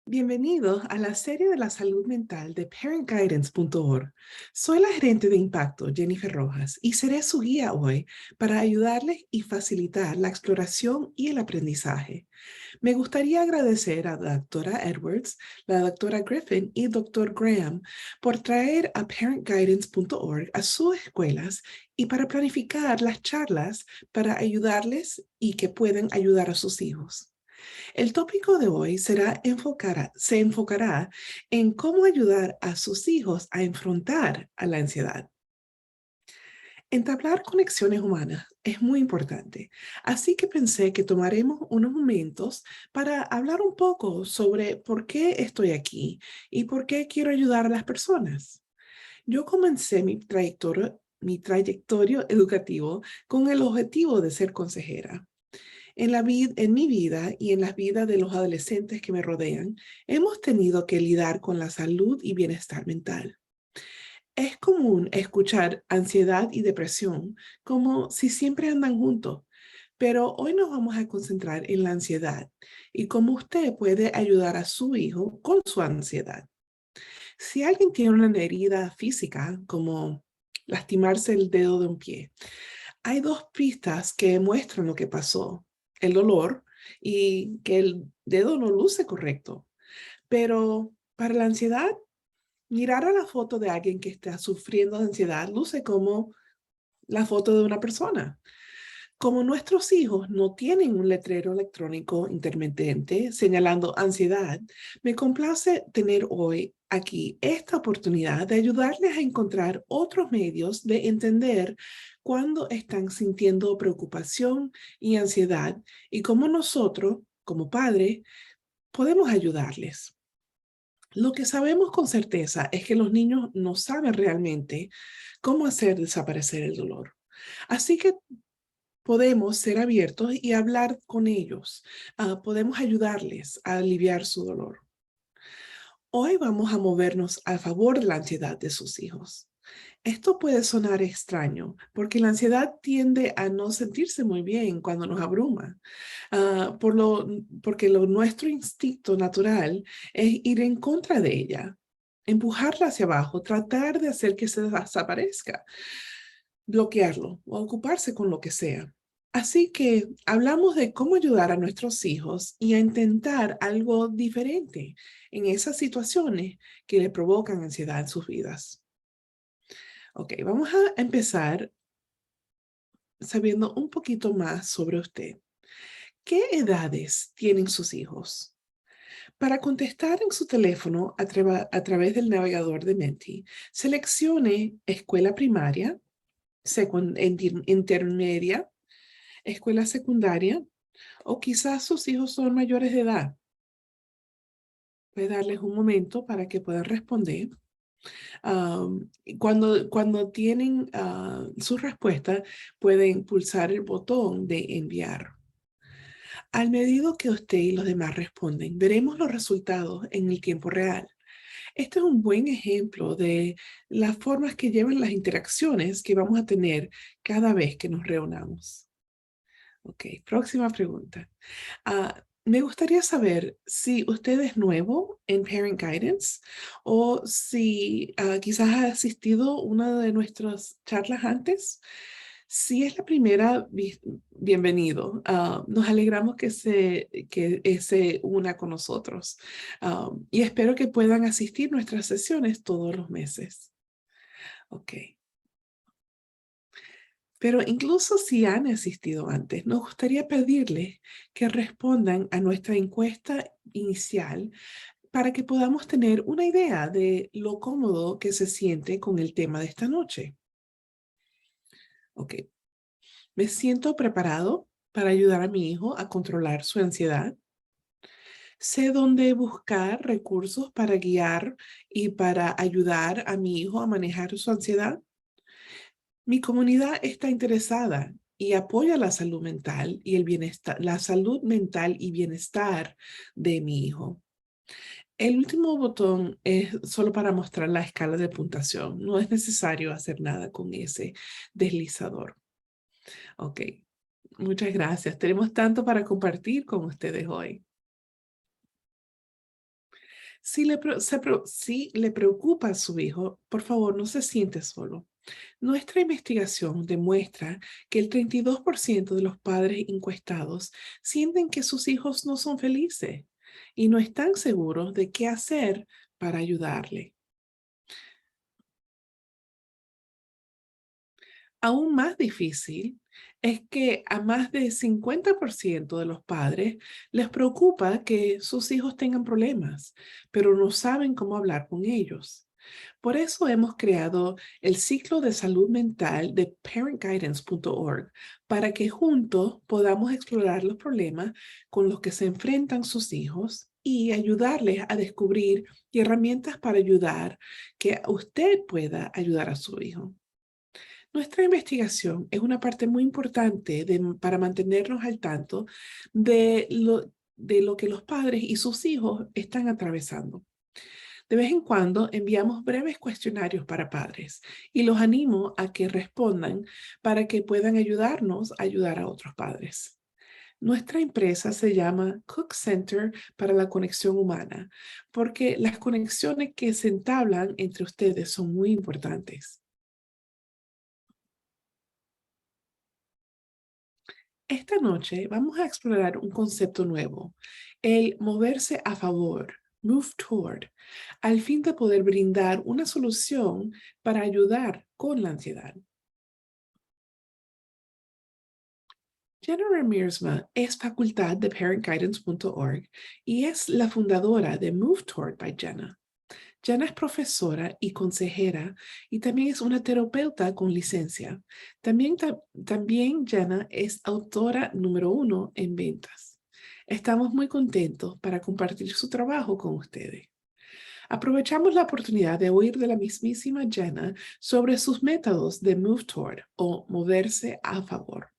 Bienvenidos a la serie de la salud mental de parentguidance.org. Soy la gerente de impacto, Jennifer Rojas, y seré su guía hoy para ayudarles y facilitar la exploración y el aprendizaje. Me gustaría agradecer a la doctora Edwards, la doctora Griffin y el doctor Graham por traer a parentguidance.org a sus escuelas y para planificar las charlas para ayudarles y que puedan ayudar a sus hijos. El tópico de hoy se enfocará en cómo ayudar a sus hijos a enfrentar a la ansiedad. Entablar conexiones humanas es muy importante, así que pensé que tomaremos unos momentos para hablar un poco sobre por qué estoy aquí y por qué quiero ayudar a las personas. Yo comencé mi trayectoria educativo con el objetivo de ser consejera. En mi vida y en las vidas de los adolescentes que me rodean, hemos tenido que lidiar con la salud y bienestar mental. Es común escuchar ansiedad y depresión como si siempre andan juntos, pero hoy nos vamos a concentrar en la ansiedad y cómo usted puede ayudar a su hijo con su ansiedad. Si alguien tiene una herida física, como lastimarse el dedo de un pie, hay dos pistas que muestran lo que pasó: el dolor y que el dedo no luce correcto. Pero para la ansiedad, mirar a la foto de alguien que está sufriendo de ansiedad luce como la foto de una persona. Como nuestros hijos no tienen un letrero electrónico intermitente señalando ansiedad, me complace tener hoy aquí esta oportunidad de ayudarles a encontrar otros medios de entender cuándo están sintiendo preocupación y ansiedad y cómo nosotros, como padres, podemos ayudarles. Lo que sabemos con certeza es que los niños no saben realmente cómo hacer desaparecer el dolor. Así que podemos ser abiertos y hablar con ellos. Podemos ayudarles a aliviar su dolor. Hoy vamos a movernos a favor de la ansiedad de sus hijos. Esto puede sonar extraño porque la ansiedad tiende a no sentirse muy bien cuando nos abruma, porque nuestro instinto natural es ir en contra de ella, empujarla hacia abajo, tratar de hacer que se desaparezca, bloquearlo o ocuparse con lo que sea. Así que hablamos de cómo ayudar a nuestros hijos y a intentar algo diferente en esas situaciones que le provocan ansiedad en sus vidas. Ok, vamos a empezar sabiendo un poquito más sobre usted. ¿Qué edades tienen sus hijos? Para contestar en su teléfono a través del navegador de Menti, seleccione escuela primaria, intermedia, escuela secundaria, o quizás sus hijos son mayores de edad. Puede darles un momento para que puedan responder. Cuando tienen su respuesta, pueden pulsar el botón de enviar. Al medida que usted y los demás responden, veremos los resultados en el tiempo real. Este es un buen ejemplo de las formas que llevan las interacciones que vamos a tener cada vez que nos reunamos. Ok, próxima pregunta. Me gustaría saber si usted es nuevo en Parent Guidance o si quizás ha asistido a una de nuestras charlas antes. Si es la primera, bienvenido. Nos alegramos que se una con nosotros. Y espero que puedan asistir a nuestras sesiones todos los meses. Ok. Pero incluso si han asistido antes, nos gustaría pedirles que respondan a nuestra encuesta inicial para que podamos tener una idea de lo cómodo que se siente con el tema de esta noche. Ok, me siento preparado para ayudar a mi hijo a controlar su ansiedad. Sé dónde buscar recursos para guiar y para ayudar a mi hijo a manejar su ansiedad. Mi comunidad está interesada y apoya la salud mental y el bienestar, la salud mental y bienestar de mi hijo. El último botón es solo para mostrar la escala de puntuación. No es necesario hacer nada con ese deslizador. Ok, muchas gracias. Tenemos tanto para compartir con ustedes hoy. Si le preocupa a su hijo, por favor, no se siente solo. Nuestra investigación demuestra que el 32% de los padres encuestados sienten que sus hijos no son felices y no están seguros de qué hacer para ayudarle. Aún más difícil es que a más de 50% de los padres les preocupa que sus hijos tengan problemas, pero no saben cómo hablar con ellos. Por eso hemos creado el ciclo de salud mental de parentguidance.org para que juntos podamos explorar los problemas con los que se enfrentan sus hijos y ayudarles a descubrir herramientas para ayudar que usted pueda ayudar a su hijo. Nuestra investigación es una parte muy importante para mantenernos al tanto de lo que los padres y sus hijos están atravesando. De vez en cuando enviamos breves cuestionarios para padres y los animo a que respondan para que puedan ayudarnos a ayudar a otros padres. Nuestra empresa se llama Cook Center para la Conexión Humana porque las conexiones que se entablan entre ustedes son muy importantes. Esta noche vamos a explorar un concepto nuevo, el moverse a favor, move toward, al fin de poder brindar una solución para ayudar con la ansiedad. Jenna Ramirzma es facultad de parentguidance.org y es la fundadora de Move Toward by Jenna. Jenna es profesora y consejera y también es una terapeuta con licencia. También Jenna es autora número 1 en ventas. Estamos muy contentos para compartir su trabajo con ustedes. Aprovechamos la oportunidad de oír de la mismísima Jenna sobre sus métodos de move toward o moverse a favor.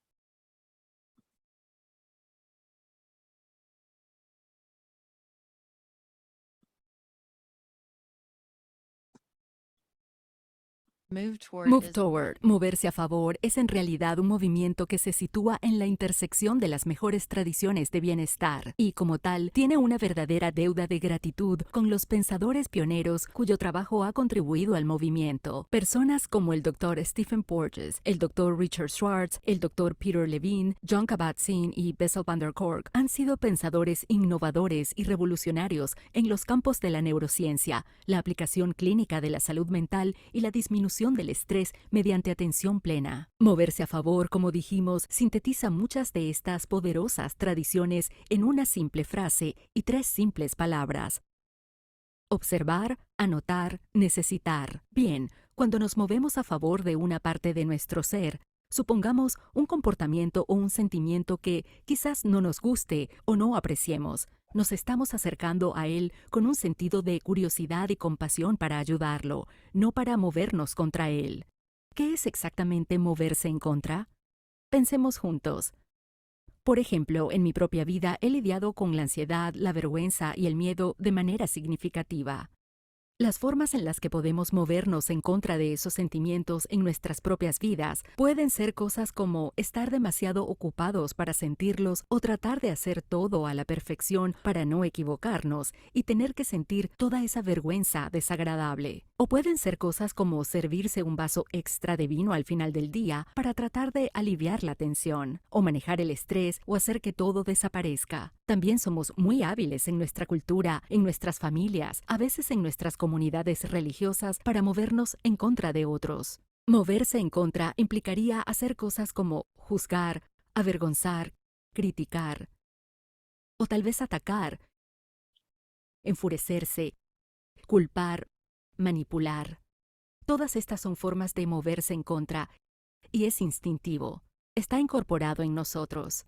Move Toward, moverse a favor, es en realidad un movimiento que se sitúa en la intersección de las mejores tradiciones de bienestar y, como tal, tiene una verdadera deuda de gratitud con los pensadores pioneros cuyo trabajo ha contribuido al movimiento. Personas como el Dr. Stephen Porges, el Dr. Richard Schwartz, el Dr. Peter Levine, John Kabat-Zinn y Bessel van der Kolk han sido pensadores innovadores y revolucionarios en los campos de la neurociencia, la aplicación clínica de la salud mental y la disminución del estrés mediante atención plena. Moverse a favor, como dijimos, sintetiza muchas de estas poderosas tradiciones en una simple frase y 3 simples palabras: observar, anotar, necesitar. Bien, cuando nos movemos a favor de una parte de nuestro ser, supongamos un comportamiento o un sentimiento que quizás no nos guste o no apreciemos, nos estamos acercando a él con un sentido de curiosidad y compasión para ayudarlo, no para movernos contra él. ¿Qué es exactamente moverse en contra? Pensemos juntos. Por ejemplo, en mi propia vida he lidiado con la ansiedad, la vergüenza y el miedo de manera significativa. Las formas en las que podemos movernos en contra de esos sentimientos en nuestras propias vidas pueden ser cosas como estar demasiado ocupados para sentirlos o tratar de hacer todo a la perfección para no equivocarnos y tener que sentir toda esa vergüenza desagradable. O pueden ser cosas como servirse un vaso extra de vino al final del día para tratar de aliviar la tensión, o manejar el estrés o hacer que todo desaparezca. También somos muy hábiles en nuestra cultura, en nuestras familias, a veces en nuestras comunidades religiosas para movernos en contra de otros. Moverse en contra implicaría hacer cosas como juzgar, avergonzar, criticar, o tal vez atacar, enfurecerse, culpar, manipular. Todas estas son formas de moverse en contra y es instintivo. Está incorporado en nosotros.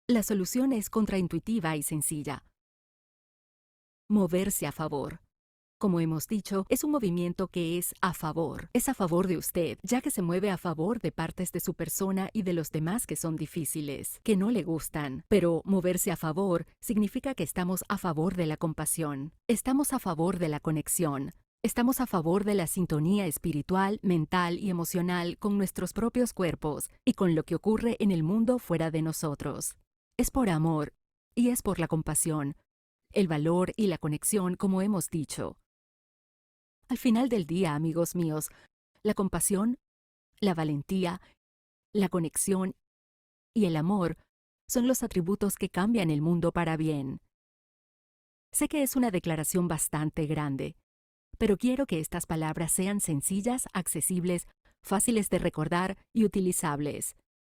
La solución es contraintuitiva y sencilla. Moverse a favor. Como hemos dicho, es un movimiento que es a favor. Es a favor de usted, ya que se mueve a favor de partes de su persona y de los demás que son difíciles, que no le gustan. Pero moverse a favor significa que estamos a favor de la compasión. Estamos a favor de la conexión. Estamos a favor de la sintonía espiritual, mental y emocional con nuestros propios cuerpos y con lo que ocurre en el mundo fuera de nosotros. Es por amor y es por la compasión. el valor y la conexión, como hemos dicho. Al final del día, amigos míos, la compasión, la valentía, la conexión y el amor son los atributos que cambian el mundo para bien. Sé que es una declaración bastante grande, pero quiero que estas palabras sean sencillas, accesibles, fáciles de recordar y utilizables,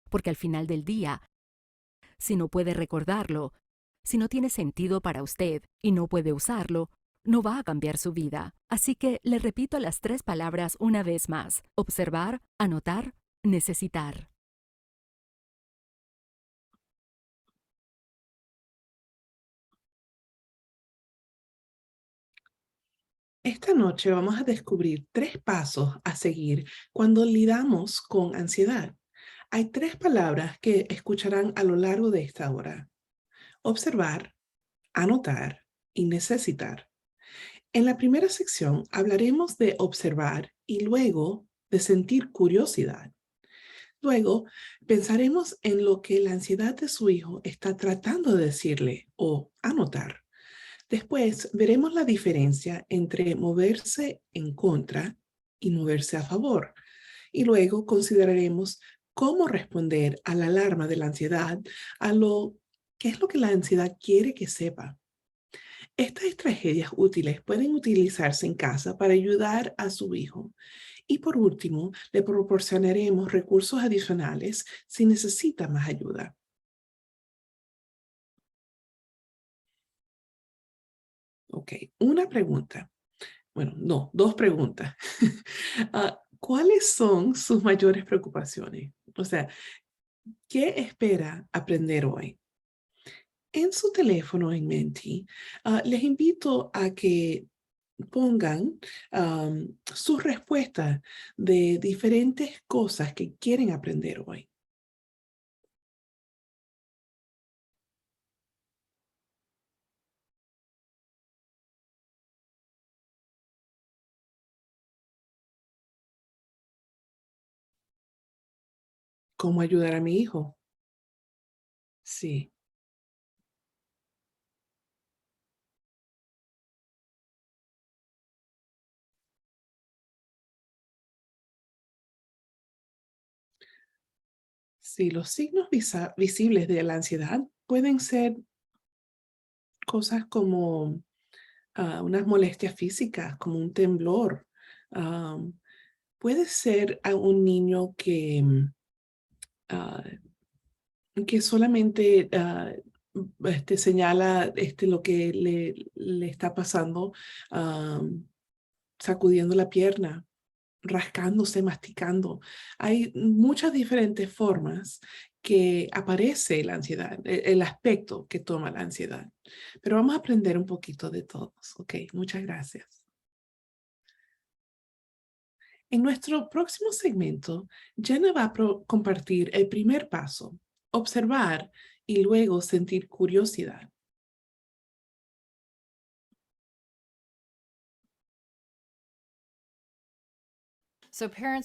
porque al final del día, si no puede recordarlo, si no tiene sentido para usted y no puede usarlo, no va a cambiar su vida. Así que le repito las 3 palabras una vez más: observar, anotar, necesitar. Esta noche vamos a descubrir 3 pasos a seguir cuando lidamos con ansiedad. Hay 3 palabras que escucharán a lo largo de esta hora: observar, anotar y necesitar. En la primera sección hablaremos de observar y luego de sentir curiosidad. Luego pensaremos en lo que la ansiedad de su hijo está tratando de decirle o anotar. Después veremos la diferencia entre moverse en contra y moverse a favor. Y luego consideraremos cómo responder a la alarma de la ansiedad, a lo que es lo que la ansiedad quiere que sepa. Estas estrategias útiles pueden utilizarse en casa para ayudar a su hijo. Y por último, le proporcionaremos recursos adicionales si necesita más ayuda. Ok, una pregunta. Bueno, no, 2 preguntas. ¿Cuáles son sus mayores preocupaciones? O sea, ¿qué espera aprender hoy? En su teléfono en Menti, les invito a que pongan sus respuestas de diferentes cosas que quieren aprender hoy. ¿Cómo ayudar a mi hijo? Sí, sí, los signos visibles de la ansiedad pueden ser cosas como unas molestias físicas, como un temblor. am, Puede ser a un niño ah, que solamente señala lo que le está pasando, sacudiendo la pierna, rascándose, masticando. Hay muchas diferentes formas que aparece la ansiedad, el aspecto que toma la ansiedad. Pero vamos a aprender un poquito de todos. Ok, muchas gracias. En nuestro próximo segmento, Jenna va a compartir el primer paso: observar y luego sentir curiosidad.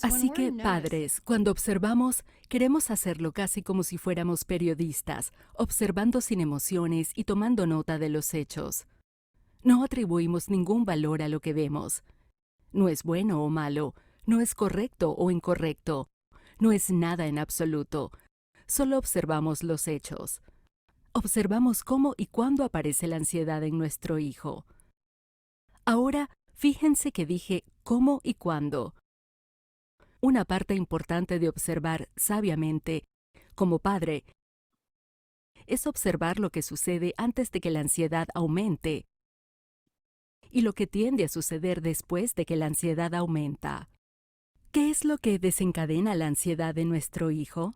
Así que, padres, cuando observamos, queremos hacerlo casi como si fuéramos periodistas, observando sin emociones y tomando nota de los hechos. No atribuimos ningún valor a lo que vemos. No es bueno o malo, no es correcto o incorrecto, no es nada en absoluto. Solo observamos los hechos. Observamos cómo y cuándo aparece la ansiedad en nuestro hijo. Ahora, fíjense que dije cómo y cuándo. Una parte importante de observar sabiamente, como padre, es observar lo que sucede antes de que la ansiedad aumente y lo que tiende a suceder después de que la ansiedad aumenta. ¿Qué es lo que desencadena la ansiedad de nuestro hijo?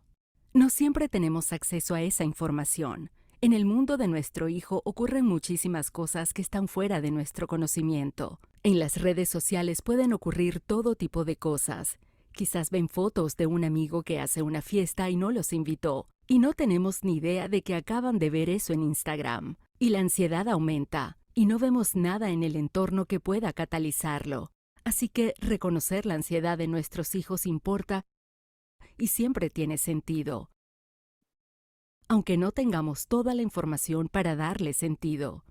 No siempre tenemos acceso a esa información. En el mundo de nuestro hijo ocurren muchísimas cosas que están fuera de nuestro conocimiento. En las redes sociales pueden ocurrir todo tipo de cosas. Quizás ven fotos de un amigo que hace una fiesta y no los invitó, y no tenemos ni idea de que acaban de ver eso en Instagram. Y la ansiedad aumenta, y no vemos nada en el entorno que pueda catalizarlo. Así que reconocer la ansiedad de nuestros hijos importa y siempre tiene sentido, aunque no tengamos toda la información para darle sentido.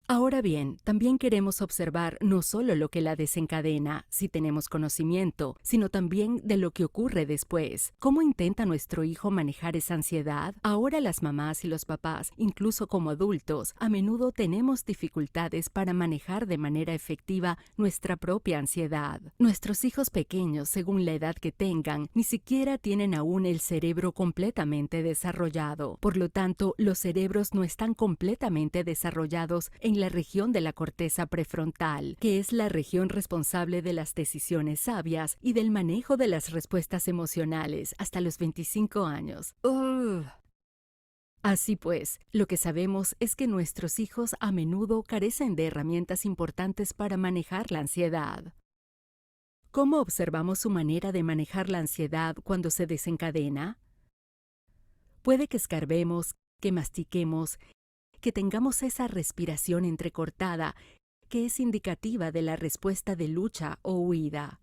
Ahora bien, también queremos observar no solo lo que la desencadena, si tenemos conocimiento, sino también de lo que ocurre después. ¿Cómo intenta nuestro hijo manejar esa ansiedad? Ahora las mamás y los papás, incluso como adultos, a menudo tenemos dificultades para manejar de manera efectiva nuestra propia ansiedad. Nuestros hijos pequeños, según la edad que tengan, ni siquiera tienen aún el cerebro completamente desarrollado. Por lo tanto, los cerebros no están completamente desarrollados en la región de la corteza prefrontal, que es la región responsable de las decisiones sabias y del manejo de las respuestas emocionales hasta los 25 años. ¡Ugh! Así pues, lo que sabemos es que nuestros hijos a menudo carecen de herramientas importantes para manejar la ansiedad. ¿Cómo observamos su manera de manejar la ansiedad cuando se desencadena? Puede que escarbemos, que mastiquemos, que tengamos esa respiración entrecortada que es indicativa de la respuesta de lucha o huida.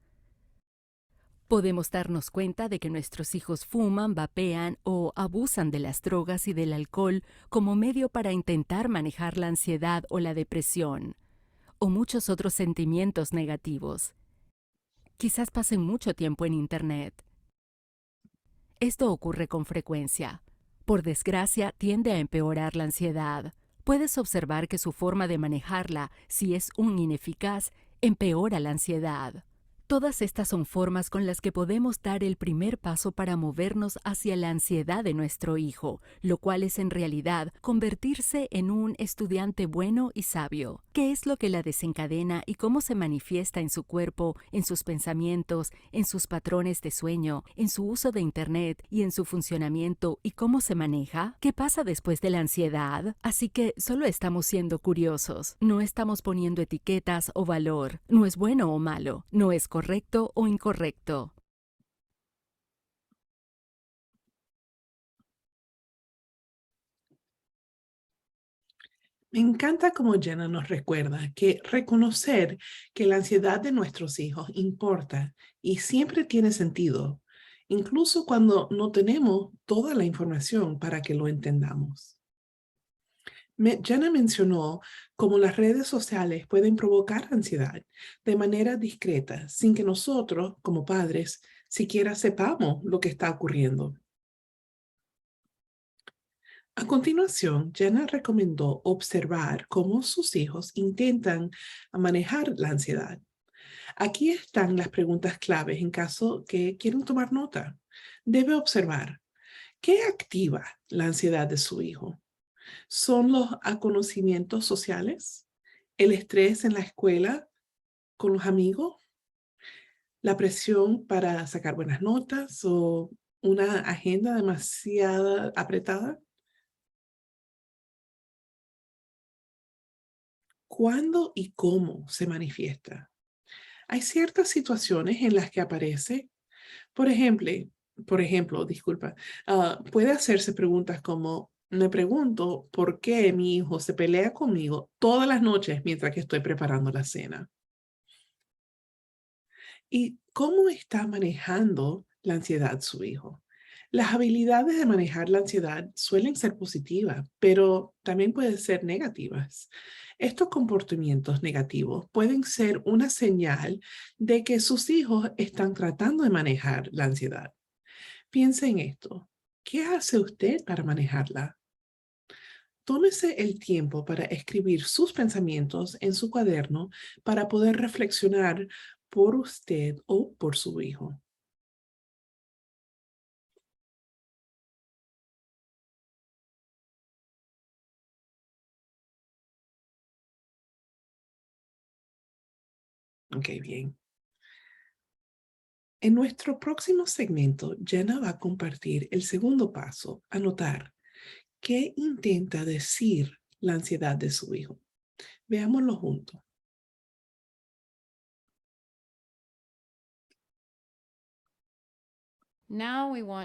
Podemos darnos cuenta de que nuestros hijos fuman, vapean o abusan de las drogas y del alcohol como medio para intentar manejar la ansiedad o la depresión, o muchos otros sentimientos negativos. Quizás pasen mucho tiempo en Internet. Esto ocurre con frecuencia. Por desgracia, tiende a empeorar la ansiedad. Puedes observar que su forma de manejarla, si es un ineficaz, empeora la ansiedad. Todas estas son formas con las que podemos dar el primer paso para movernos hacia la ansiedad de nuestro hijo, lo cual es en realidad convertirse en un estudiante bueno y sabio. ¿Qué es lo que la desencadena y cómo se manifiesta en su cuerpo, en sus pensamientos, en sus patrones de sueño, en su uso de Internet y en su funcionamiento y cómo se maneja? ¿Qué pasa después de la ansiedad? Así que solo estamos siendo curiosos. No estamos poniendo etiquetas o valor. No es bueno o malo. No es correcto o incorrecto. Me encanta cómo Jenna nos recuerda que reconocer que la ansiedad de nuestros hijos importa y siempre tiene sentido, incluso cuando no tenemos toda la información para que lo entendamos. Jenna mencionó cómo las redes sociales pueden provocar ansiedad de manera discreta, sin que nosotros, como padres, siquiera sepamos lo que está ocurriendo. A continuación, Jenna recomendó observar cómo sus hijos intentan manejar la ansiedad. Aquí están las preguntas claves en caso que quieran tomar nota. Debe observar qué activa la ansiedad de su hijo. ¿Son los conocimientos sociales? ¿El estrés en la escuela con los amigos? ¿La presión para sacar buenas notas o una agenda demasiado apretada? ¿Cuándo y cómo se manifiesta? Hay ciertas situaciones en las que aparece, por ejemplo, disculpa, puede hacerse preguntas como, me pregunto por qué mi hijo se pelea conmigo todas las noches mientras que estoy preparando la cena. ¿Y cómo está manejando la ansiedad su hijo? Las habilidades de manejar la ansiedad suelen ser positivas, pero también pueden ser negativas. Estos comportamientos negativos pueden ser una señal de que sus hijos están tratando de manejar la ansiedad. Piense en esto. ¿Qué hace usted para manejarla? Tómese el tiempo para escribir sus pensamientos en su cuaderno para poder reflexionar por usted o por su hijo. Ok, bien. En nuestro próximo segmento, Jenna va a compartir el segundo paso, anotar qué intenta decir la ansiedad de su hijo. Veámoslo juntos.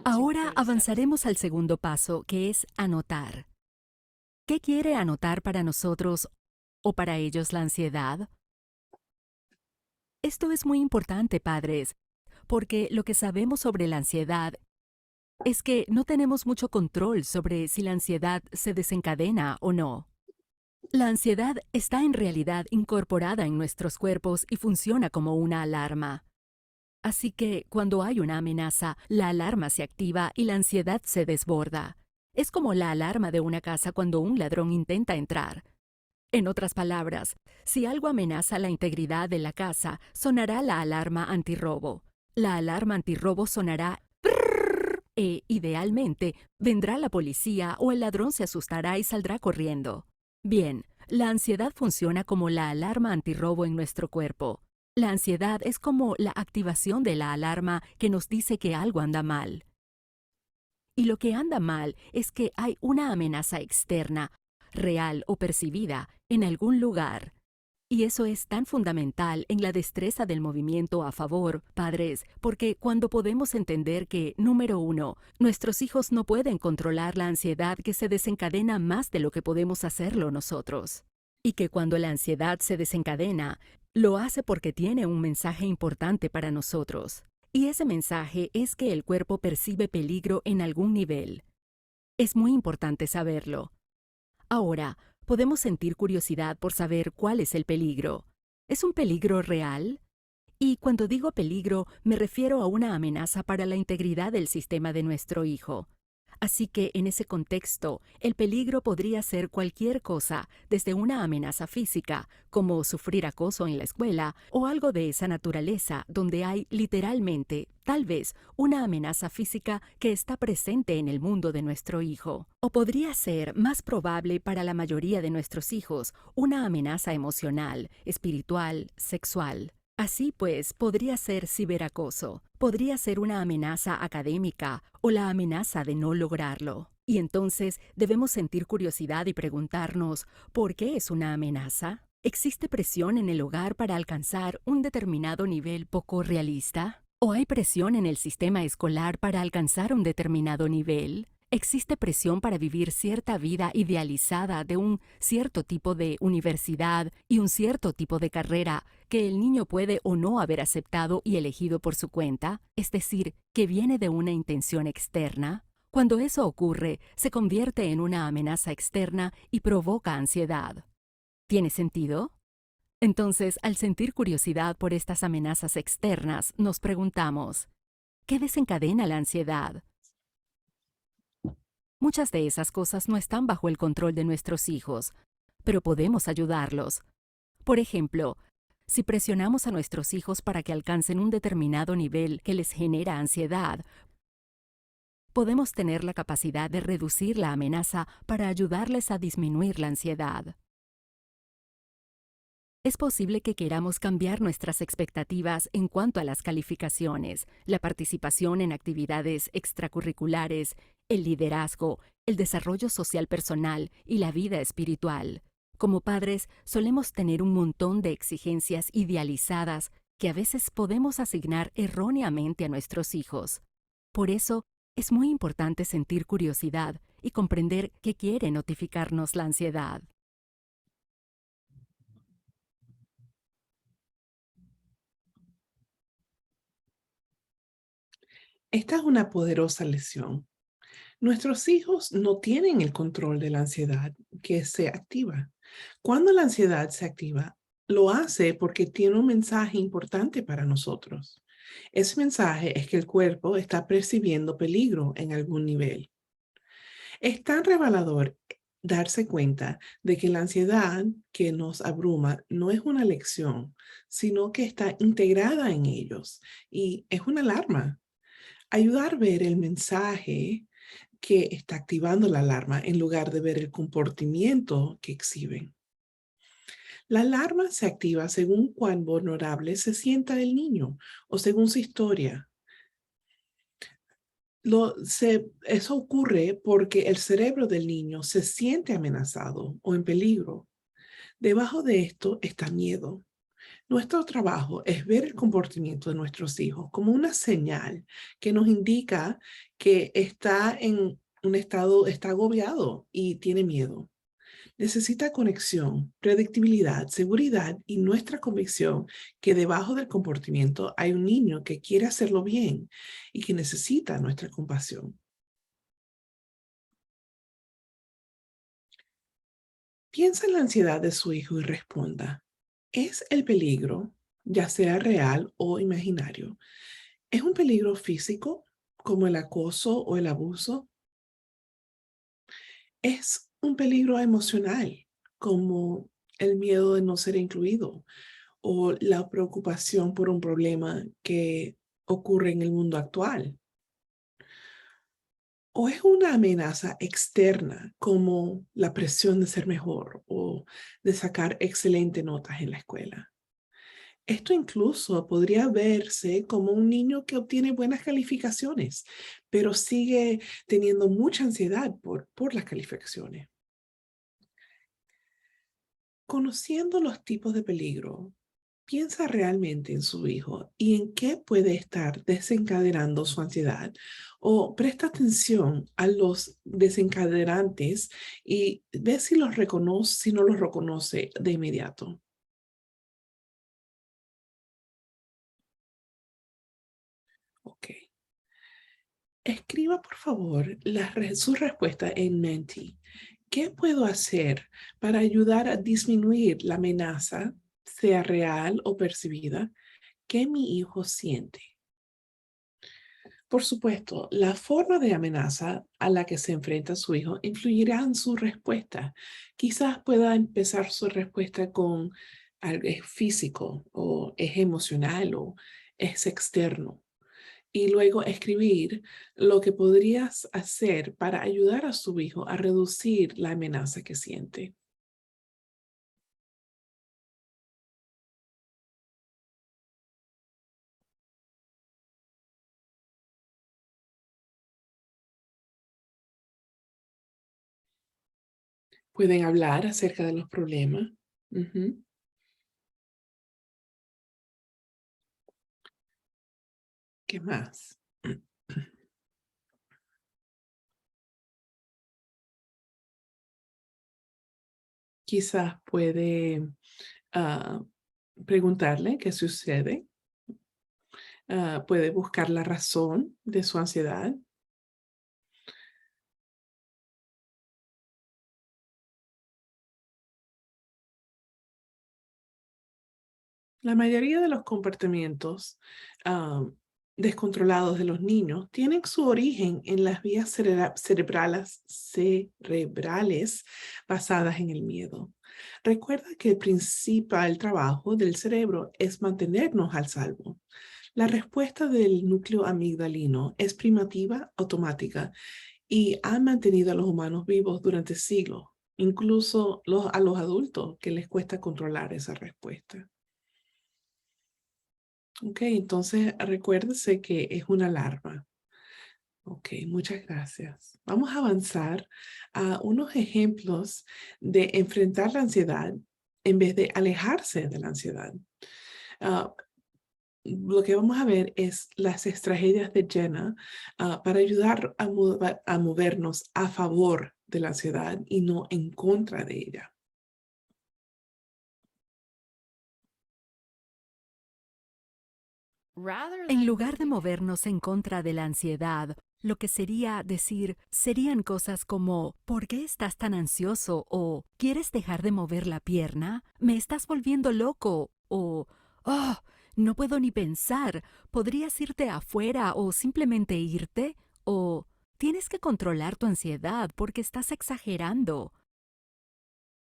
Ahora avanzaremos al segundo paso, que es anotar. ¿Qué quiere anotar para nosotros o para ellos la ansiedad? Esto es muy importante, padres, porque lo que sabemos sobre la ansiedad es que no tenemos mucho control sobre si la ansiedad se desencadena o no. La ansiedad está en realidad incorporada en nuestros cuerpos y funciona como una alarma. Así que cuando hay una amenaza, la alarma se activa y la ansiedad se desborda. Es como la alarma de una casa cuando un ladrón intenta entrar. En otras palabras, si algo amenaza la integridad de la casa, sonará la alarma antirrobo. La alarma antirrobo sonará e, idealmente, vendrá la policía o el ladrón se asustará y saldrá corriendo. Bien, la ansiedad funciona como la alarma antirrobo en nuestro cuerpo. La ansiedad es como la activación de la alarma que nos dice que algo anda mal. Y lo que anda mal es que hay una amenaza externa, real o percibida, en algún lugar. Y eso es tan fundamental en la destreza del movimiento a favor, padres, porque cuando podemos entender que, número uno, nuestros hijos no pueden controlar la ansiedad que se desencadena más de lo que podemos hacerlo nosotros. Y que cuando la ansiedad se desencadena, lo hace porque tiene un mensaje importante para nosotros. Y ese mensaje es que el cuerpo percibe peligro en algún nivel. Es muy importante saberlo. Ahora, podemos sentir curiosidad por saber cuál es el peligro. ¿Es un peligro real? Y cuando digo peligro, me refiero a una amenaza para la integridad del sistema de nuestro hijo. Así que en ese contexto, el peligro podría ser cualquier cosa, desde una amenaza física, como sufrir acoso en la escuela, o algo de esa naturaleza, donde hay literalmente, tal vez, una amenaza física que está presente en el mundo de nuestro hijo. O podría ser, más probable para la mayoría de nuestros hijos, una amenaza emocional, espiritual, sexual. Así pues, podría ser ciberacoso, podría ser una amenaza académica o la amenaza de no lograrlo. Y entonces debemos sentir curiosidad y preguntarnos, ¿por qué es una amenaza? ¿Existe presión en el hogar para alcanzar un determinado nivel poco realista? ¿O hay presión en el sistema escolar para alcanzar un determinado nivel? ¿Existe presión para vivir cierta vida idealizada de un cierto tipo de universidad y un cierto tipo de carrera que el niño puede o no haber aceptado y elegido por su cuenta? Es decir, que viene de una intención externa. Cuando eso ocurre, se convierte en una amenaza externa y provoca ansiedad. ¿Tiene sentido? Entonces, al sentir curiosidad por estas amenazas externas, nos preguntamos, ¿qué desencadena la ansiedad? Muchas de esas cosas no están bajo el control de nuestros hijos, pero podemos ayudarlos. Por ejemplo, si presionamos a nuestros hijos para que alcancen un determinado nivel que les genera ansiedad, podemos tener la capacidad de reducir la amenaza para ayudarles a disminuir la ansiedad. Es posible que queramos cambiar nuestras expectativas en cuanto a las calificaciones, la participación en actividades extracurriculares, el liderazgo, el desarrollo social personal y la vida espiritual. Como padres, solemos tener un montón de exigencias idealizadas que a veces podemos asignar erróneamente a nuestros hijos. Por eso, es muy importante sentir curiosidad y comprender qué quiere notificarnos la ansiedad. Esta es una poderosa lección. Nuestros hijos no tienen el control de la ansiedad que se activa. Cuando la ansiedad se activa, lo hace porque tiene un mensaje importante para nosotros. Ese mensaje es que el cuerpo está percibiendo peligro en algún nivel. Es tan revelador darse cuenta de que la ansiedad que nos abruma no es una lección, sino que está integrada en ellos y es una alarma. Ayudar a ver el mensaje que está activando la alarma en lugar de ver el comportamiento que exhiben. La alarma se activa según cuán vulnerable se sienta el niño o según su historia. Eso ocurre porque el cerebro del niño se siente amenazado o en peligro. Debajo de esto está miedo. Nuestro trabajo es ver el comportamiento de nuestros hijos como una señal que nos indica que está en un estado, está agobiado y tiene miedo. Necesita conexión, predictibilidad, seguridad y nuestra convicción que debajo del comportamiento hay un niño que quiere hacerlo bien y que necesita nuestra compasión. Piensa en la ansiedad de su hijo y responda, ¿es el peligro, ya sea real o imaginario? ¿Es un peligro físico, como el acoso o el abuso? ¿Es un peligro emocional, como el miedo de no ser incluido o la preocupación por un problema que ocurre en el mundo actual? ¿O es una amenaza externa, como la presión de ser mejor o de sacar excelentes notas en la escuela? Esto incluso podría verse como un niño que obtiene buenas calificaciones, pero sigue teniendo mucha ansiedad por las calificaciones. Conociendo los tipos de peligro, piensa realmente en su hijo y en qué puede estar desencadenando su ansiedad, o presta atención a los desencadenantes y ve si los reconoce, si no los reconoce de inmediato. Ok. Escriba, por favor, su respuesta en Menti. ¿Qué puedo hacer para ayudar a disminuir la amenaza, sea real o percibida, que mi hijo siente? Por supuesto, la forma de amenaza a la que se enfrenta su hijo influirá en su respuesta. Quizás pueda empezar su respuesta con algo es físico o es emocional o es externo. Y luego escribir lo que podrías hacer para ayudar a su hijo a reducir la amenaza que siente. Pueden hablar acerca de los problemas. Ujú. ¿Qué más? Quizás puede ah, preguntarle qué sucede. Puede buscar la razón de su ansiedad. La mayoría de los comportamientos ah, descontrolados de los niños tienen su origen en las vías cerebrales basadas en el miedo. Recuerda que el principal trabajo del cerebro es mantenernos al salvo. La respuesta del núcleo amigdalino es primitiva, automática, y ha mantenido a los humanos vivos durante siglos, incluso a los adultos que les cuesta controlar esa respuesta. Ok, entonces recuérdese que es una alarma. Ok, muchas gracias. Vamos a avanzar a unos ejemplos de enfrentar la ansiedad en vez de alejarse de la ansiedad. Ah, lo que vamos a ver es las estrategias de Jenna para ayudar a movernos a favor de la ansiedad y no en contra de ella. En lugar de movernos en contra de la ansiedad, lo que sería decir serían cosas como ¿por qué estás tan ansioso? O ¿quieres dejar de mover la pierna? ¿Me estás volviendo loco? O oh, no puedo ni pensar. ¿Podrías irte afuera o simplemente irte? O tienes que controlar tu ansiedad porque estás exagerando.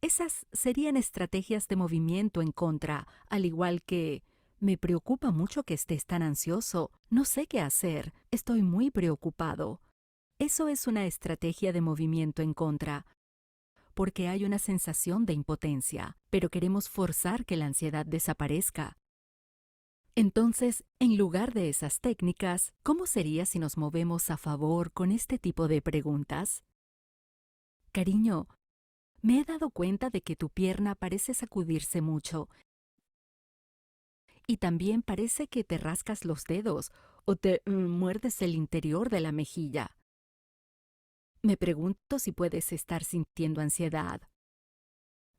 Esas serían estrategias de movimiento en contra, al igual que me preocupa mucho que estés tan ansioso, no sé qué hacer, estoy muy preocupado. Eso es una estrategia de movimiento en contra, porque hay una sensación de impotencia, pero queremos forzar que la ansiedad desaparezca. Entonces, en lugar de esas técnicas, ¿cómo sería si nos movemos a favor con este tipo de preguntas? Cariño, me he dado cuenta de que tu pierna parece sacudirse mucho y también parece que te rascas los dedos o te muerdes el interior de la mejilla. Me pregunto si puedes estar sintiendo ansiedad.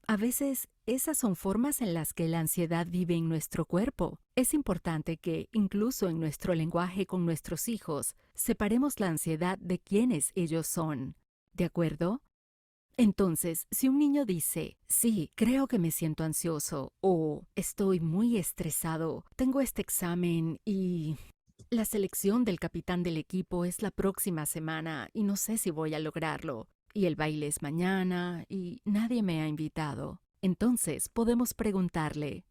A veces, esas son formas en las que la ansiedad vive en nuestro cuerpo. Es importante que, incluso en nuestro lenguaje con nuestros hijos, separemos la ansiedad de quienes ellos son. ¿De acuerdo? Entonces, si un niño dice, sí, creo que me siento ansioso o estoy muy estresado, tengo este examen y la selección del capitán del equipo es la próxima semana y no sé si voy a lograrlo, y el baile es mañana y nadie me ha invitado, entonces podemos preguntarle,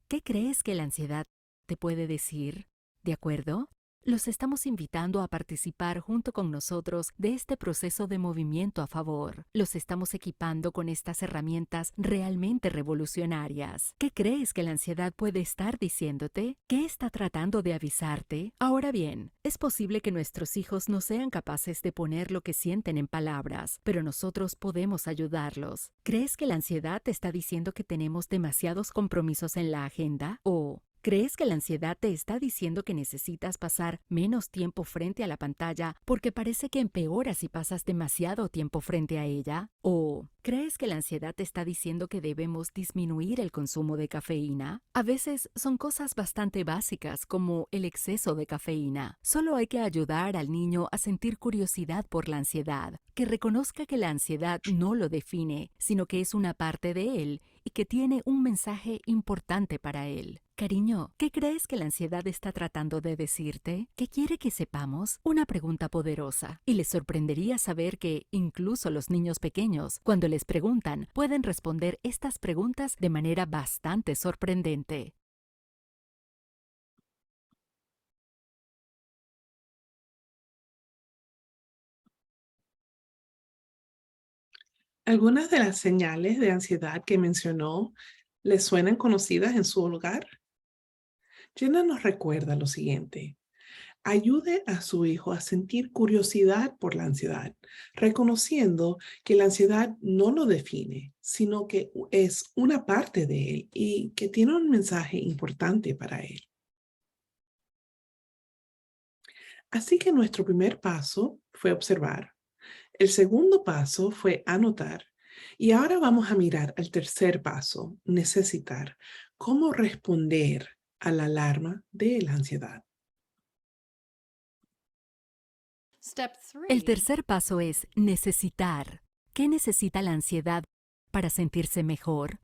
¿qué crees que la ansiedad te puede decir? ¿De acuerdo? Los estamos invitando a participar junto con nosotros de este proceso de movimiento a favor. Los estamos equipando con estas herramientas realmente revolucionarias. ¿Qué crees que la ansiedad puede estar diciéndote? ¿Qué está tratando de avisarte? Ahora bien, es posible que nuestros hijos no sean capaces de poner lo que sienten en palabras, pero nosotros podemos ayudarlos. ¿Crees que la ansiedad te está diciendo que tenemos demasiados compromisos en la agenda? ¿O crees que la ansiedad te está diciendo que necesitas pasar menos tiempo frente a la pantalla porque parece que empeoras si pasas demasiado tiempo frente a ella? ¿O crees que la ansiedad te está diciendo que debemos disminuir el consumo de cafeína? A veces son cosas bastante básicas como el exceso de cafeína. Solo hay que ayudar al niño a sentir curiosidad por la ansiedad, que reconozca que la ansiedad no lo define, sino que es una parte de él y que tiene un mensaje importante para él. Cariño, ¿qué crees que la ansiedad está tratando de decirte? ¿Qué quiere que sepamos? Una pregunta poderosa. Y les sorprendería saber que incluso los niños pequeños, cuando les preguntan, pueden responder estas preguntas de manera bastante sorprendente. Algunas de las señales de ansiedad que mencionó les suenan conocidas en su hogar. Jenna nos recuerda lo siguiente. Ayude a su hijo a sentir curiosidad por la ansiedad, reconociendo que la ansiedad no lo define, sino que es una parte de él y que tiene un mensaje importante para él. Así que nuestro primer paso fue observar. El segundo paso fue anotar. Y ahora vamos a mirar el tercer paso, necesitar. ¿Cómo responder a la alarma de la ansiedad? El tercer paso es necesitar. ¿Qué necesita la ansiedad para sentirse mejor?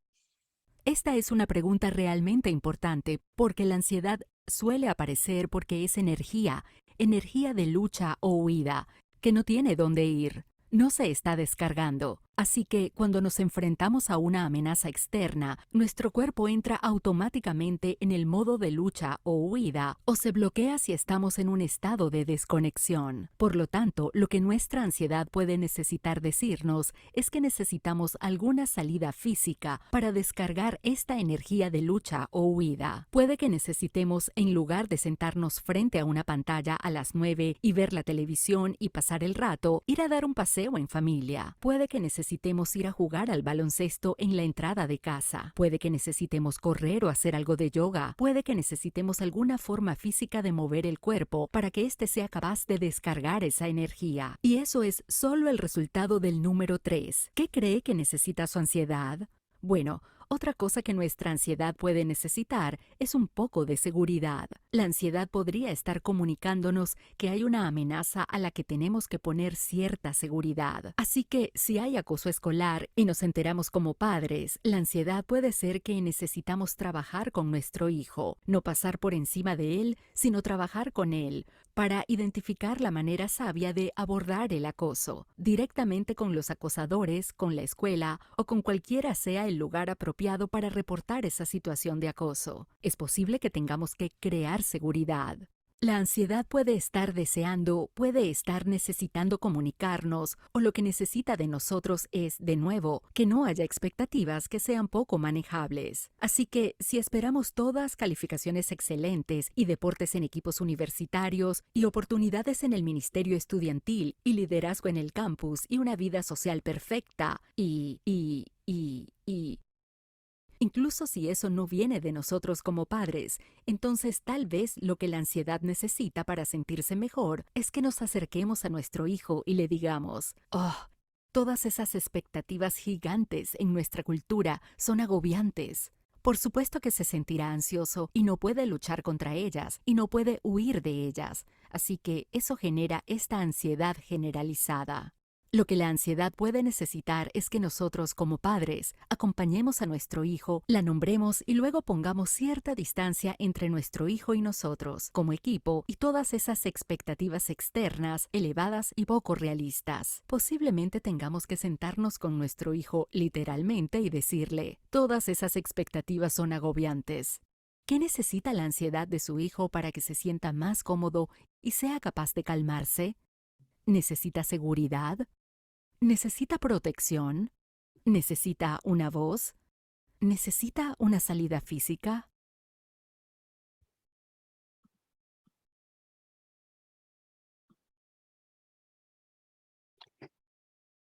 Esta es una pregunta realmente importante porque la ansiedad suele aparecer porque es energía, energía de lucha o huida, que no tiene dónde ir, no se está descargando. Así que cuando nos enfrentamos a una amenaza externa, nuestro cuerpo entra automáticamente en el modo de lucha o huida o se bloquea si estamos en un estado de desconexión. Por lo tanto, lo que nuestra ansiedad puede necesitar decirnos es que necesitamos alguna salida física para descargar esta energía de lucha o huida. Puede que necesitemos, en lugar de sentarnos frente a una pantalla a las 9 y ver la televisión y pasar el rato, ir a dar un paseo en familia. Puede que necesitemos ir a jugar al baloncesto en la entrada de casa. Puede que necesitemos correr o hacer algo de yoga. Puede que necesitemos alguna forma física de mover el cuerpo para que éste sea capaz de descargar esa energía. Y eso es solo el resultado del número 3. ¿Qué cree que necesita su ansiedad? Bueno, otra cosa que nuestra ansiedad puede necesitar es un poco de seguridad. La ansiedad podría estar comunicándonos que hay una amenaza a la que tenemos que poner cierta seguridad. Así que si hay acoso escolar y nos enteramos como padres, la ansiedad puede ser que necesitamos trabajar con nuestro hijo, no pasar por encima de él, sino trabajar con él, para identificar la manera sabia de abordar el acoso, directamente con los acosadores, con la escuela o con cualquiera sea el lugar apropiado para reportar esa situación de acoso. Es posible que tengamos que crear seguridad. La ansiedad puede estar deseando, puede estar necesitando comunicarnos, o lo que necesita de nosotros es, de nuevo, que no haya expectativas que sean poco manejables. Así que, si esperamos todas calificaciones excelentes y deportes en equipos universitarios y oportunidades en el ministerio estudiantil y liderazgo en el campus y una vida social perfecta incluso si eso no viene de nosotros como padres, entonces tal vez lo que la ansiedad necesita para sentirse mejor es que nos acerquemos a nuestro hijo y le digamos, «Oh, todas esas expectativas gigantes en nuestra cultura son agobiantes». Por supuesto que se sentirá ansioso y no puede luchar contra ellas y no puede huir de ellas. Así que eso genera esta ansiedad generalizada. Lo que la ansiedad puede necesitar es que nosotros como padres acompañemos a nuestro hijo, la nombremos y luego pongamos cierta distancia entre nuestro hijo y nosotros, como equipo, y todas esas expectativas externas, elevadas y poco realistas. Posiblemente tengamos que sentarnos con nuestro hijo literalmente y decirle, todas esas expectativas son agobiantes. ¿Qué necesita la ansiedad de su hijo para que se sienta más cómodo y sea capaz de calmarse? ¿Necesita seguridad? ¿Necesita protección? ¿Necesita una voz? ¿Necesita una salida física?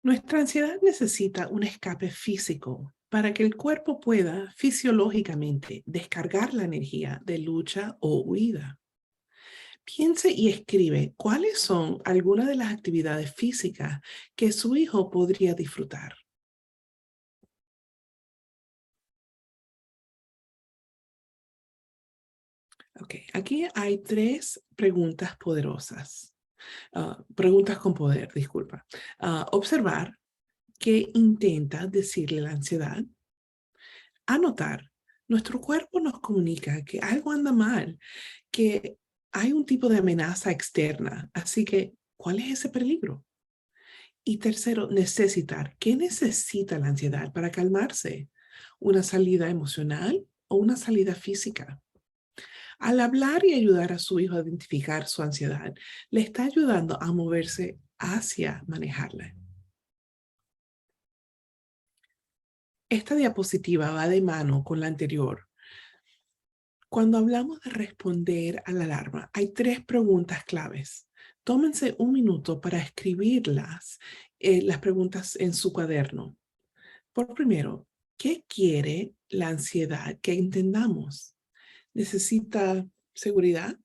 Nuestra ansiedad necesita un escape físico para que el cuerpo pueda fisiológicamente descargar la energía de lucha o huida. Piense y escribe cuáles son algunas de las actividades físicas que su hijo podría disfrutar. Ok, aquí hay 3 preguntas poderosas. Preguntas con poder, disculpa. Observar qué intenta decirle la ansiedad. Anotar. Nuestro cuerpo nos comunica que algo anda mal, que hay un tipo de amenaza externa. Así que, ¿cuál es ese peligro? Y tercero, necesitar. ¿Qué necesita la ansiedad para calmarse? ¿Una salida emocional o una salida física? Al hablar y ayudar a su hijo a identificar su ansiedad, le está ayudando a moverse hacia manejarla. Esta diapositiva va de mano con la anterior. Cuando hablamos de responder a la alarma, hay 3 preguntas claves. Tómense un minuto para escribirlas, las preguntas en su cuaderno. Por primero, ¿qué quiere la ansiedad que entendamos? ¿Necesita seguridad,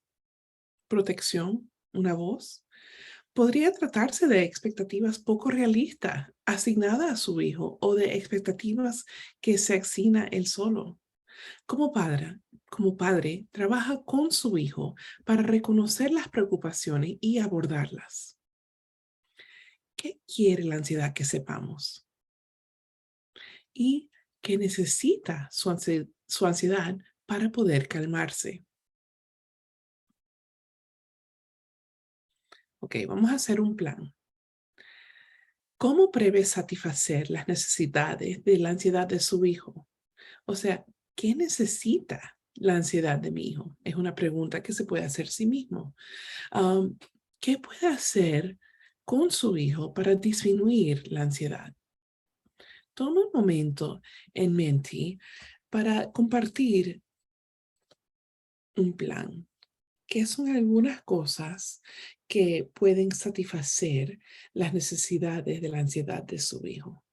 protección, una voz? Podría tratarse de expectativas poco realistas asignadas a su hijo o de expectativas que se asigna él solo. Como padre, como padre, trabaja con su hijo para reconocer las preocupaciones y abordarlas. ¿Qué quiere la ansiedad que sepamos? ¿Y qué necesita su ansiedad para poder calmarse? Ok, vamos a hacer un plan. ¿Cómo prevé satisfacer las necesidades de la ansiedad de su hijo? O sea, ¿qué necesita la ansiedad de mi hijo? Es una pregunta que se puede hacer sí mismo. Am, ¿Qué puede hacer con su hijo para disminuir la ansiedad? Toma un momento en mente para compartir un plan. ¿Qué son algunas cosas que pueden satisfacer las necesidades de la ansiedad de su hijo?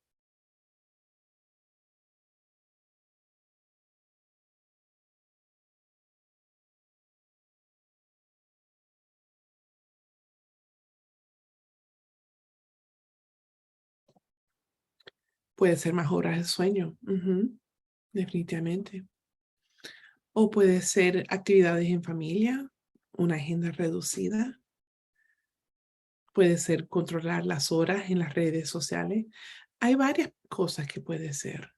Puede ser más horas de sueño, definitivamente. O puede ser actividades en familia, una agenda reducida. Puede ser controlar las horas en las redes sociales. Hay varias cosas que puede ser.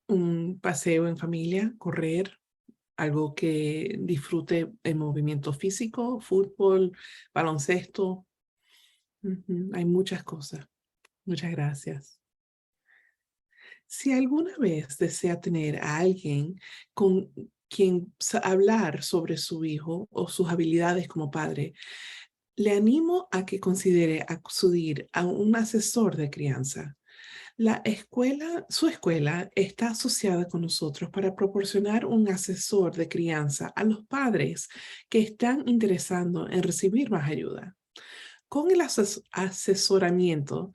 Un paseo en familia, correr, algo que disfrute el movimiento físico, fútbol, baloncesto. Hay muchas cosas. Muchas gracias. Si alguna vez desea tener a alguien con quien hablar sobre su hijo o sus habilidades como padre, le animo a que considere acudir a un asesor de crianza. Su escuela está asociada con nosotros para proporcionar un asesor de crianza a los padres que están interesando en recibir más ayuda. Con el asesoramiento,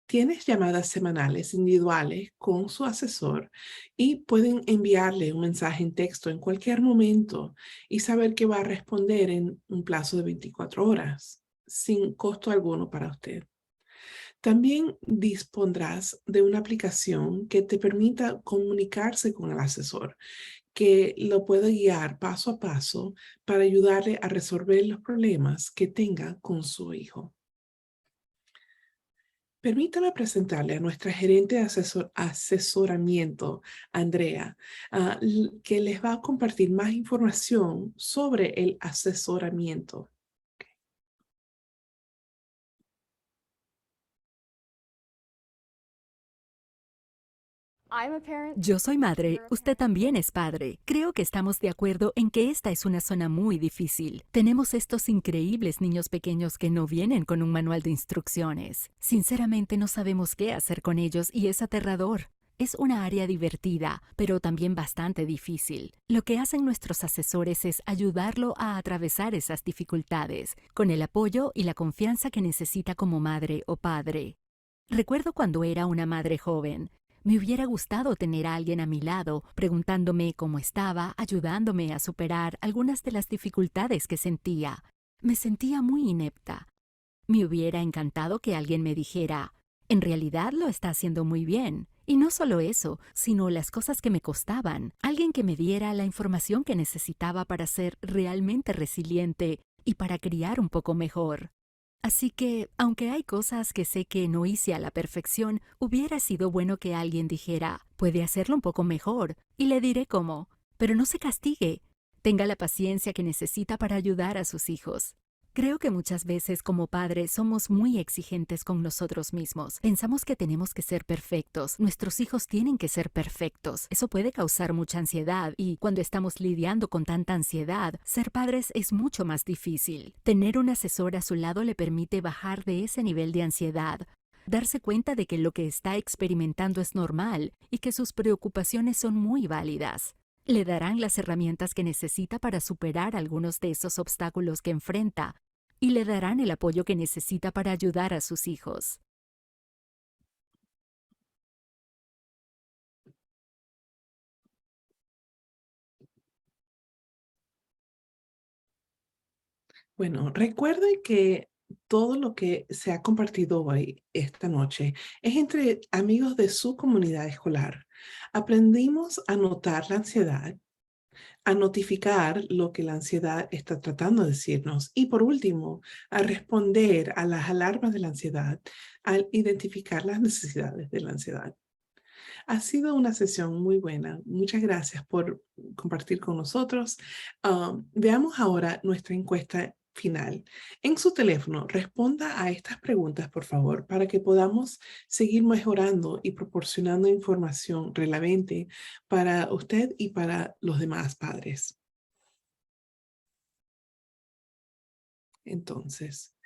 tienes llamadas semanales individuales con su asesor y pueden enviarle un mensaje en texto en cualquier momento y saber que va a responder en un plazo de 24 horas, sin costo alguno para usted. También dispondrás de una aplicación que te permita comunicarse con el asesor, que lo puede guiar paso a paso para ayudarle a resolver los problemas que tenga con su hijo. Permítame presentarle a nuestra gerente de asesoramiento, Andrea, que les va a compartir más información sobre el asesoramiento. Yo soy madre, usted también es padre. Creo que estamos de acuerdo en que esta es una zona muy difícil. Tenemos estos increíbles niños pequeños que no vienen con un manual de instrucciones. Sinceramente no sabemos qué hacer con ellos y es aterrador. Es una área divertida, pero también bastante difícil. Lo que hacen nuestros asesores es ayudarlo a atravesar esas dificultades, con el apoyo y la confianza que necesita como madre o padre. Recuerdo cuando era una madre joven. Me hubiera gustado tener a alguien a mi lado, preguntándome cómo estaba, ayudándome a superar algunas de las dificultades que sentía. Me sentía muy inepta. Me hubiera encantado que alguien me dijera, en realidad lo está haciendo muy bien. Y no solo eso, sino las cosas que me costaban. Alguien que me diera la información que necesitaba para ser realmente resiliente y para criar un poco mejor. Así que, aunque hay cosas que sé que no hice a la perfección, hubiera sido bueno que alguien dijera, puede hacerlo un poco mejor, y le diré cómo. Pero no se castigue. Tenga la paciencia que necesita para ayudar a sus hijos. Creo que muchas veces como padres somos muy exigentes con nosotros mismos. Pensamos que tenemos que ser perfectos. Nuestros hijos tienen que ser perfectos. Eso puede causar mucha ansiedad y cuando estamos lidiando con tanta ansiedad, ser padres es mucho más difícil. Tener un asesor a su lado le permite bajar de ese nivel de ansiedad, darse cuenta de que lo que está experimentando es normal y que sus preocupaciones son muy válidas. Le darán las herramientas que necesita para superar algunos de esos obstáculos que enfrenta y le darán el apoyo que necesita para ayudar a sus hijos. Bueno, recuerde que todo lo que se ha compartido hoy, esta noche, es entre amigos de su comunidad escolar. Aprendimos a notar la ansiedad, a notificar lo que la ansiedad está tratando de decirnos y por último, a responder a las alarmas de la ansiedad al identificar las necesidades de la ansiedad. Ha sido una sesión muy buena. Muchas gracias por compartir con nosotros. Veamos ahora nuestra encuesta final. En su teléfono, responda a estas preguntas, por favor, para que podamos seguir mejorando y proporcionando información relevante para usted y para los demás padres. Entonces,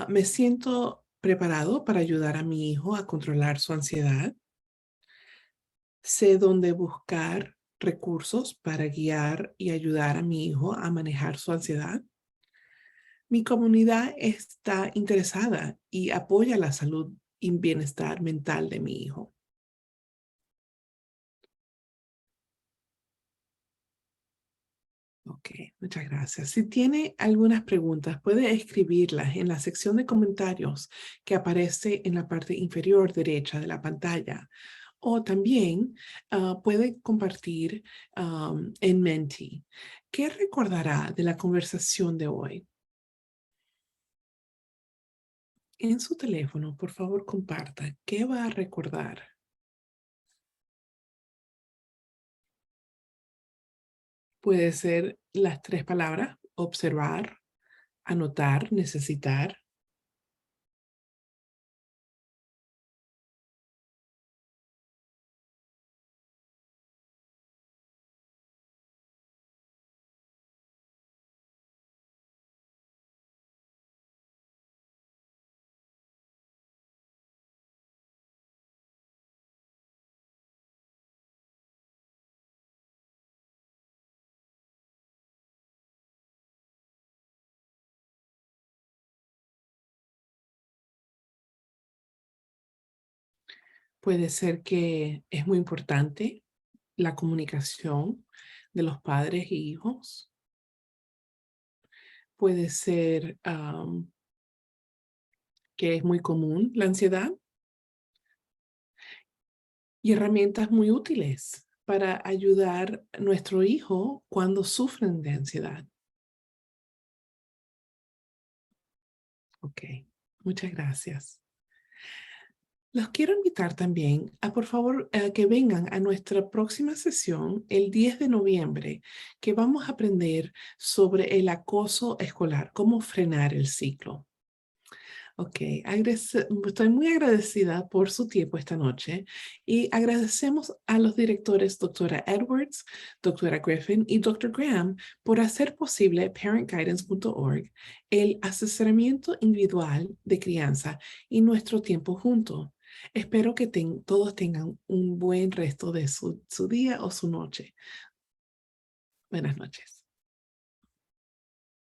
me siento preparado para ayudar a mi hijo a controlar su ansiedad. Sé dónde buscar recursos para guiar y ayudar a mi hijo a manejar su ansiedad. Mi comunidad está interesada y apoya la salud y bienestar mental de mi hijo. Ok, muchas gracias. Si tiene algunas preguntas, puede escribirlas en la sección de comentarios que aparece en la parte inferior derecha de la pantalla. O también puede compartir en Menti. ¿Qué recordará de la conversación de hoy? En su teléfono, por favor, comparta. ¿Qué va a recordar? Puede ser las tres palabras, observar, anotar, necesitar. Puede ser que es muy importante la comunicación de los padres y hijos. Puede ser que es muy común la ansiedad y herramientas muy útiles. para ayudar a nuestro hijo cuando sufren de ansiedad. Ok, muchas gracias. Los quiero invitar también a, por favor, que vengan a nuestra próxima sesión el 10 de noviembre, que vamos a aprender sobre el acoso escolar, cómo frenar el ciclo. Ok, estoy muy agradecida por su tiempo esta noche y agradecemos a los directores doctora Edwards, doctora Griffin y doctor Graham por hacer posible parentguidance.org, el asesoramiento individual de crianza y nuestro tiempo junto. Espero que todos tengan un buen resto de su día o su noche. Buenas noches.